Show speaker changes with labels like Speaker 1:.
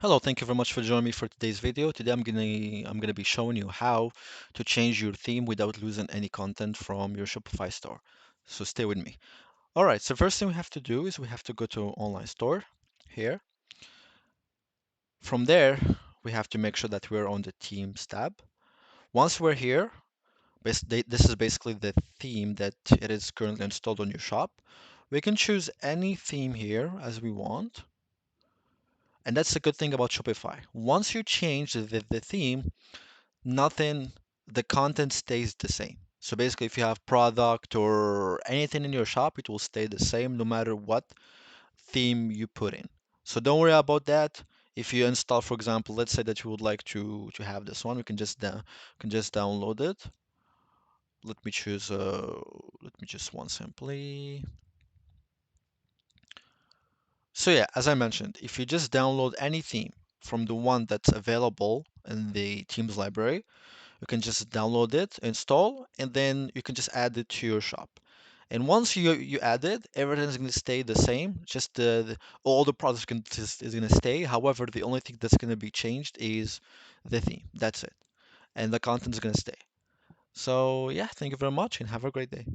Speaker 1: Hello, thank you very much for joining me for today's video. Today I'm gonna be showing you how to change your theme without losing any content from your Shopify store. So stay with me. All right, so first thing we have to do is we have to go to online store here. From there, we have to make sure that we're on the themes tab. Once we're here, this is basically the theme that it is currently installed on your shop. We can choose any theme here as we want. And that's the good thing about Shopify. Once you change the theme, nothing, the content stays the same. So basically, if you have product or anything in your shop, it will stay the same no matter what theme you put in. So don't worry about that. If you install, for example, let's say that you would like to have this one, we can just download it. Let me choose let me just one simply. So yeah, as I mentioned, if you just download any theme from the one that's available in the themes library, you can just download it, install, and then you can just add it to your shop. And once you add it, everything's going to stay the same. Just all the products is going to stay. However, the only thing that's going to be changed is the theme. That's it. And the content is going to stay. So yeah, thank you very much and have a great day.